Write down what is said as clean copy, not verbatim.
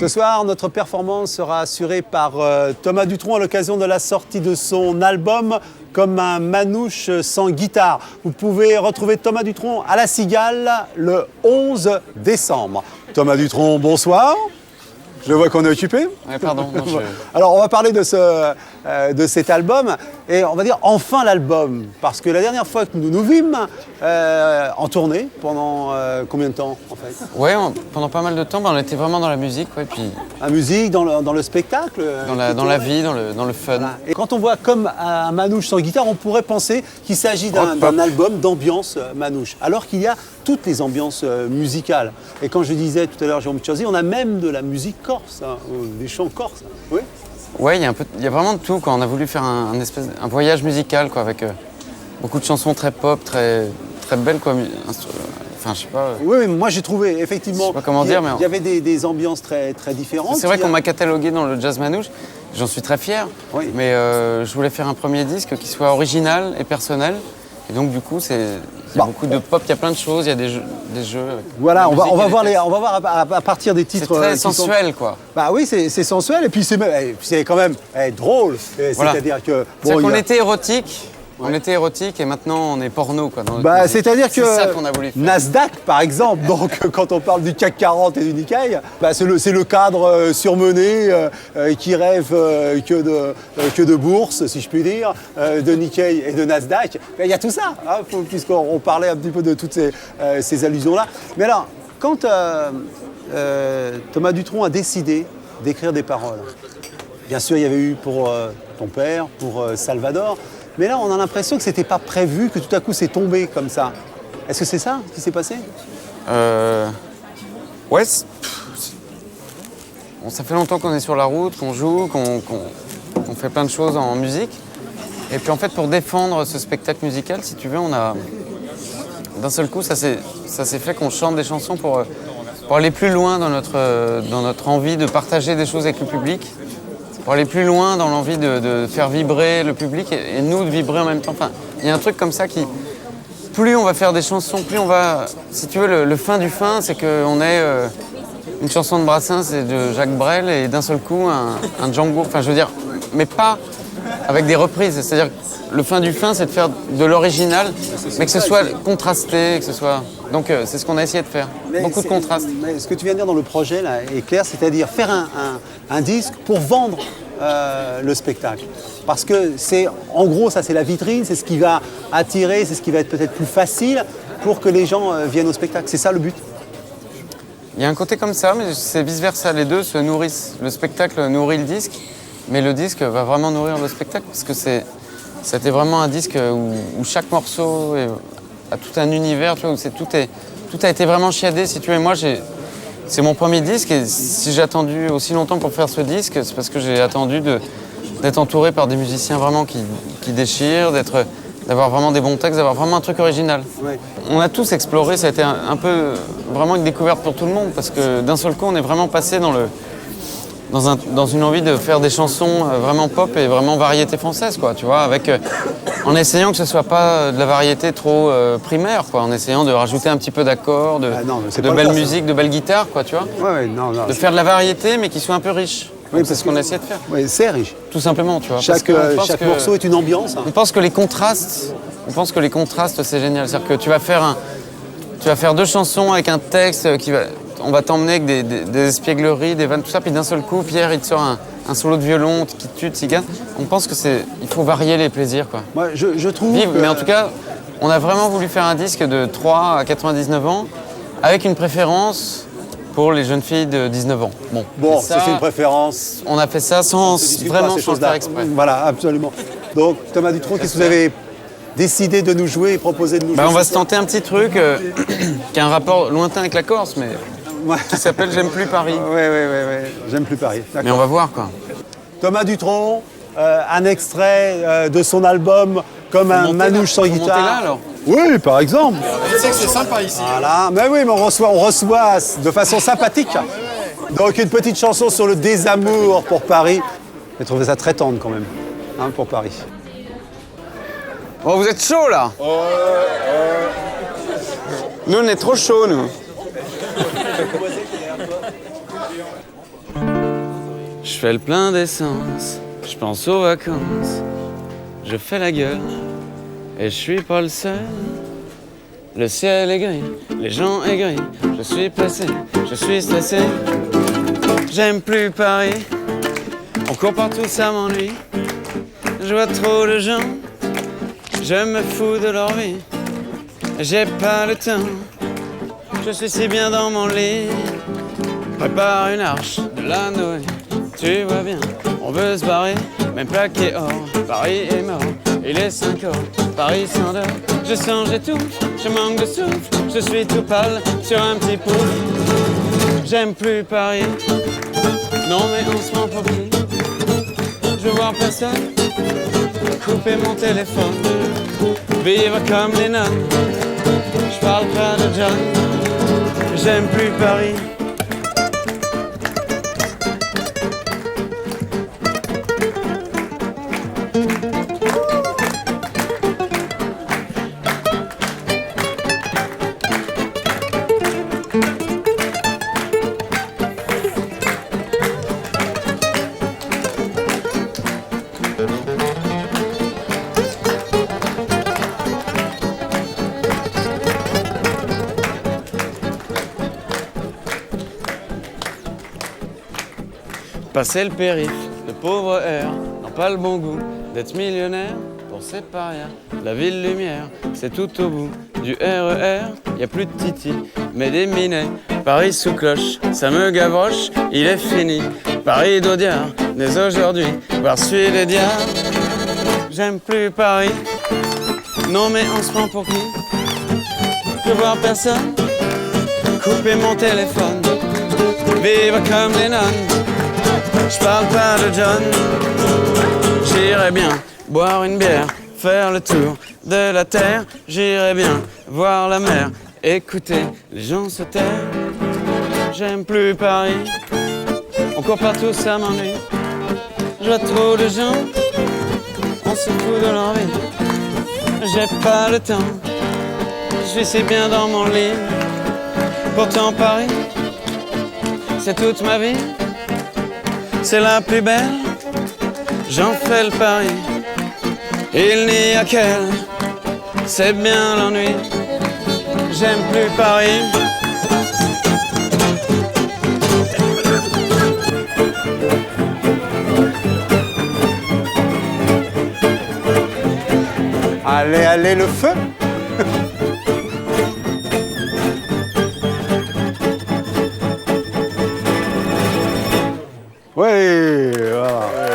Ce soir, notre performance sera assurée par Thomas Dutronc à l'occasion de la sortie de son album Comme un manouche sans guitare. Vous pouvez retrouver Thomas Dutronc à La Cigale le 11 décembre. Thomas Dutronc, bonsoir. Je vois qu'on est occupé. Ouais, pardon. Non, Alors, on va parler de cet album et on va dire enfin l'album. Parce que la dernière fois que nous nous vîmes en tournée, pendant combien de temps en fait? Ouais, pendant pas mal de temps, on était vraiment dans la musique. Ouais, puis la musique, dans le spectacle? Dans la vie, dans le fun. Voilà. Et quand on voit Comme un manouche sans guitare, on pourrait penser qu'il s'agit d'un album d'ambiance manouche. Alors qu'il y a toutes les ambiances musicales. Et quand je disais tout à l'heure Jérôme Chauzy, on a même de la musique corse, hein, des chants corses. Oui. Ouais, il y a vraiment de tout. Quoi. On a voulu faire un voyage musical quoi, avec beaucoup de chansons très pop, très belles. Quoi. Enfin, je sais pas. Oui, mais moi j'ai trouvé effectivement. Je sais pas comment dire, mais il y avait des ambiances très différentes. C'est vrai qu'on m'a catalogué dans le jazz manouche. J'en suis très fier. Oui. Mais je voulais faire un premier disque qui soit original et personnel. Et donc du coup, il y a beaucoup de pop, il y a plein de choses, il y a des jeux. Voilà, on va voir à partir des titres. C'est très sensuel, quoi. Bah oui, c'est sensuel et puis c'est quand même drôle. Voilà. C'est-à-dire que qu'on était érotique. On était érotique et maintenant on est porno, quoi. C'est-à-dire que c'est ça qu'on a voulu faire. Nasdaq, par exemple, donc quand on parle du CAC 40 et du Nikkei, c'est le cadre surmené qui rêve que de bourse, si je puis dire, de Nikkei et de Nasdaq. Il y a tout ça, hein, puisqu'on parlait un petit peu de toutes ces allusions-là. Mais alors, quand Thomas Dutronc a décidé d'écrire des paroles, bien sûr, il y avait eu pour ton père, pour Salvador. Mais là, on a l'impression que c'était pas prévu, que tout à coup c'est tombé comme ça. Est-ce que c'est ça qui s'est passé? Ouais. Ça fait longtemps qu'on est sur la route, qu'on joue, qu'on fait plein de choses en musique. Et puis en fait, pour défendre ce spectacle musical, si tu veux, on a d'un seul coup, ça s'est fait qu'on chante des chansons pour aller plus loin dans notre envie de partager des choses avec le public. Pour aller plus loin dans l'envie de faire vibrer le public et nous de vibrer en même temps. Enfin, il y a un truc comme ça qui... Plus on va faire des chansons, plus on va... Si tu veux, le fin du fin, c'est qu'on ait une chanson de Brassens et de Jacques Brel et d'un seul coup un Django. Enfin, je veux dire, mais pas avec des reprises. C'est-à-dire que le fin du fin, c'est de faire de l'original, mais que ce soit contrasté, que ce soit... Donc c'est ce qu'on a essayé de faire. Beaucoup de contrastes. Mais ce que tu viens de dire dans le projet là, est clair, c'est-à-dire faire un disque pour vendre le spectacle. Parce que c'est, en gros, ça c'est la vitrine, c'est ce qui va attirer, c'est ce qui va être peut-être plus facile pour que les gens viennent au spectacle. C'est ça le but? Il y a un côté comme ça, mais c'est vice-versa. Les deux se nourrissent. Le spectacle nourrit le disque, mais le disque va vraiment nourrir le spectacle parce que c'était vraiment un disque où chaque morceau a tout un univers, tu vois, où tout a été vraiment chiadé, si tu veux. Et moi, c'est mon premier disque, et si j'ai attendu aussi longtemps pour faire ce disque, c'est parce que j'ai attendu d'être entouré par des musiciens vraiment qui déchirent, d'avoir vraiment des bons textes, d'avoir vraiment un truc original. Ouais. On a tous exploré, ça a été un peu vraiment une découverte pour tout le monde, parce que d'un seul coup, on est vraiment passé dans une envie de faire des chansons vraiment pop et vraiment variété française, quoi, tu vois, en essayant que ce soit pas de la variété trop primaire, quoi, en essayant de rajouter un petit peu d'accords, de belle musique, de belle guitare, quoi, tu vois. Non, de faire de la variété, mais qui soit un peu riche. Oui, c'est ce qu'on a essayé de faire. Oui, c'est riche. Tout simplement, tu vois. Chaque morceau est une ambiance. On pense que les contrastes, c'est génial. C'est-à-dire que tu vas faire deux chansons avec un texte on va t'emmener avec des espiègleries, des vannes, tout ça, puis d'un seul coup, Pierre, il te sort un solo de violon qui tue de cigane. On pense il faut varier les plaisirs, quoi. Moi, je trouve Mais en tout cas, on a vraiment voulu faire un disque de 3 à 99 ans, avec une préférence pour les jeunes filles de 19 ans. Bon, c'est une préférence. On a fait ça sans vraiment le faire exprès. Voilà, absolument. Donc, Thomas Dutronc, qu'est-ce que vous avez décidé de nous jouer et proposé de nous jouer? On va se tenter un petit truc qui a un rapport lointain avec la Corse, mais qui s'appelle J'aime plus Paris. Oui, J'aime plus Paris. Mais on va voir, quoi. Thomas Dutronc, un extrait de son album Comme un manouche sans guitare. Là, alors. Oui, par exemple. Tu sais que c'est sympa ici. Voilà, mais oui, mais on reçoit de façon sympathique. Donc une petite chanson sur le désamour pour Paris. J'ai trouvé ça très tendre quand même, hein, pour Paris. Oh, vous êtes chaud là. Nous, on est trop chaud, nous. Je fais le plein d'essence, je pense aux vacances. Je fais la gueule et je suis pas le seul. Le ciel est gris, les gens aigris. Je suis pressé, je suis stressé. J'aime plus Paris, on court partout, ça m'ennuie. Je vois trop de gens, je me fous de leur vie. J'ai pas le temps, je suis si bien dans mon lit. Prépare une arche de la Noé, tu vois bien, on veut se barrer, même plaqué or. Paris est mort, il est 5 heures, Paris s'endort. Je sens, j'étouffe, je manque de souffle, je suis tout pâle sur un petit pouf. J'aime plus Paris, non mais on se prend pour qui? Je veux voir personne, couper mon téléphone, vivre comme les nonnes. Je parle pas de John, j'aime plus Paris. Passer le périph', le pauvre air, n'ont pas le bon goût d'être millionnaire pour ses parias. La ville lumière, c'est tout au bout du RER, y a plus de titi, mais des minets. Paris sous cloche, ça me gavroche, il est fini. Paris d'Audiard, dès aujourd'hui, voir celui des diables. J'aime plus Paris, non mais on se prend pour qui? Je veux voir personne, couper mon téléphone, vivre comme les nonnes. Je parle pas de John, j'irais bien boire une bière, faire le tour de la terre. J'irais bien voir la mer, écouter les gens se taire. J'aime plus Paris, on court partout, ça m'ennuie. Je vois trop de gens, on se fout de leur vie. J'ai pas le temps, je suis si bien dans mon lit. Pourtant Paris, c'est toute ma vie. C'est la plus belle, j'en fais le pari. Il n'y a qu'elle, c'est bien l'ennui. J'aime plus Paris. Allez, allez, le feu! Oui, voilà.